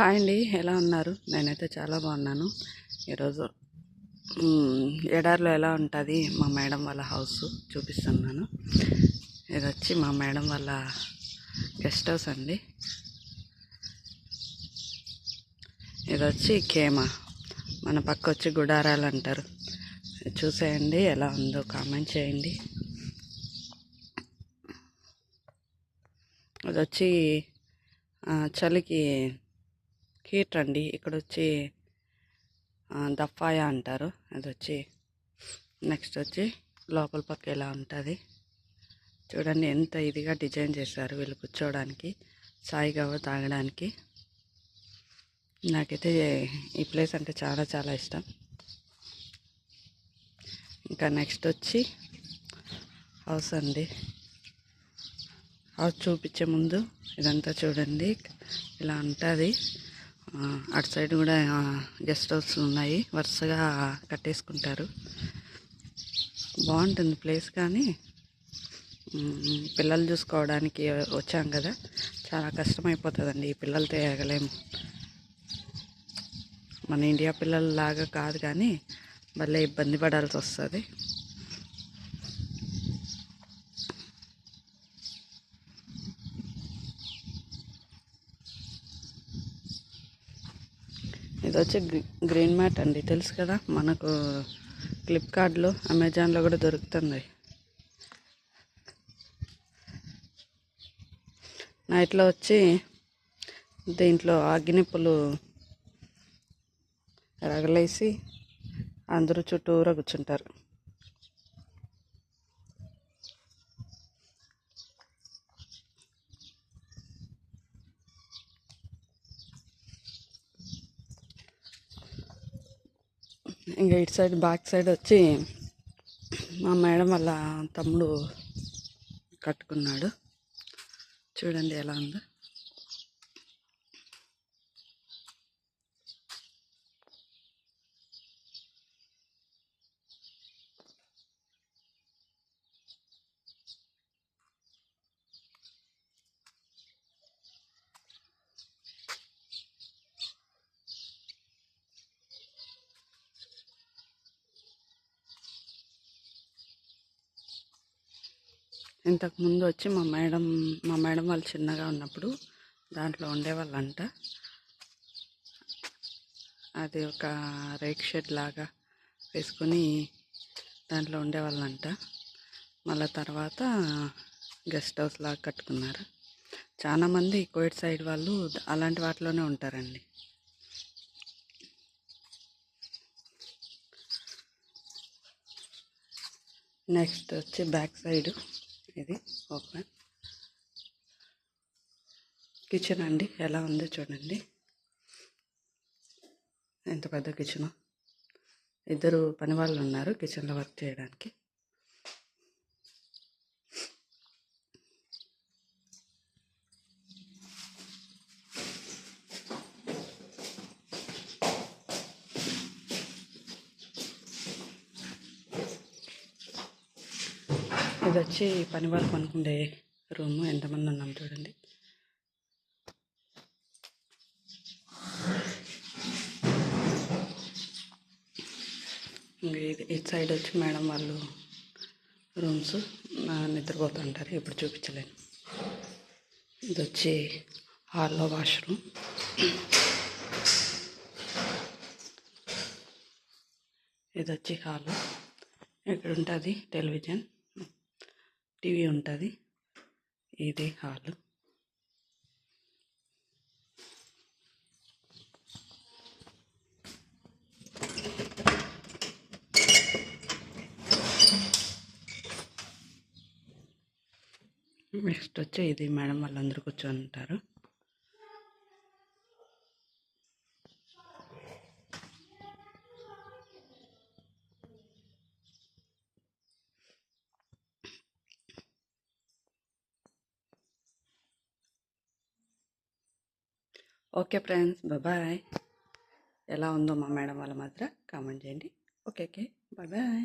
Hi అండి, ఎలా ఉన్నారు? నేనైతే చాలా బాగున్నాను. ఈరోజు ఎడారిలో ఎలా ఉంటుంది మా మేడం వాళ్ళ హౌస్ చూపిస్తున్నాను. ఇది వచ్చి మా మేడం వాళ్ళ గెస్ట్ హౌస్ అండి. ఇది వచ్చి ఖేమ, మన పక్క వచ్చి గుడారాలు అంటారు. చూసేయండి ఎలా ఉందో కామెంట్ చేయండి. అది వచ్చి చలికి హీటర్ అండి. ఇక్కడ వచ్చి దఫాయ అంటారు. అది వచ్చి నెక్స్ట్ వచ్చి లోపల పక్క ఎలా ఉంటుంది చూడండి. ఎంత ఇదిగా డిజైన్ చేశారు వీళ్ళు కూర్చోవడానికి, సాయిగావ తాగడానికి. నాకైతే ఈ ప్లేస్ అంటే చాలా చాలా ఇష్టం. ఇంకా నెక్స్ట్ వచ్చి హౌస్ అండి. హౌస్ చూపించే ముందు ఇదంతా చూడండి ఇలా ఉంటుంది. అటు సైడ్ కూడా గెస్ట్ హౌస్ ఉన్నాయి, వరుసగా కట్టేసుకుంటారు. బాగుంటుంది ప్లేస్. కానీ పిల్లలు చూసుకోవడానికి వచ్చాం కదా, చాలా కష్టమైపోతుందండి. ఈ పిల్లలతో ఎగలేము. మన ఇండియా పిల్లలలాగా కాదు, కానీ భలే ఇబ్బంది పడాల్సి వస్తుంది. ఇది వచ్చి గ్రీన్ మ్యాట్ అండి, తెలుసు కదా మనకు. ఫ్లిప్కార్ట్లో, అమెజాన్లో కూడా దొరుకుతుంది. నైట్లో వచ్చి దీంట్లో అగ్గినిప్పులు రగలేసి అందరూ చుట్టూరా కూర్చుంటారు. ఇంకా ఇటు సైడ్ బ్యాక్ సైడ్ వచ్చి మా మేడం వాళ్ళ తమ్ముడు కట్టుకున్నాడు. చూడండి ఎలా ఉందో. ఇంతకుముందు వచ్చి మా మేడం వాళ్ళు చిన్నగా ఉన్నప్పుడు దాంట్లో ఉండేవాళ్ళంట. అది ఒక రేక్ షెడ్ లాగా వేసుకొని దాంట్లో ఉండేవాళ్ళంట. మళ్ళీ తర్వాత గెస్ట్ హౌస్ లాగా కట్టుకున్నారు. చాలామంది కోయిట్ సైడ్ వాళ్ళు అలాంటి వాటిలోనే ఉంటారండి. నెక్స్ట్ వచ్చి బ్యాక్ సైడ్ ఇది ఓపెన్ కిచెన్ అండి. ఎలా ఉందో చూడండి, ఎంత పెద్ద కిచెన్. ఇద్దరు పని వాళ్ళు ఉన్నారు కిచెన్లో వర్క్ చేయడానికి. ఇది వచ్చి పని వాళ్ళు పనుకుండే రూము. ఎంతమంది ఉన్నాం చూడండి. ఇది ఇటు సైడ్ వచ్చి మేడం వాళ్ళు రూమ్స్, నిద్రపోతుంటారు. ఎప్పుడు చూపించలేను. ఇది వచ్చి హాల్లో వాష్రూమ్. ఇది వచ్చి హాలు. ఇక్కడ ఉంటుంది టెలివిజన్, టీవీ ఉంటుంది. ఇది హాలు. నెక్స్ట్ వచ్చి ఇది మేడం వాళ్ళందరూ కూర్చొని ఉంటారు. Okay friends, bye. ఎలా ఉందో మా మేడం వాళ్ళ మాత్రం కామెంట్ చేయండి. Okay, bye.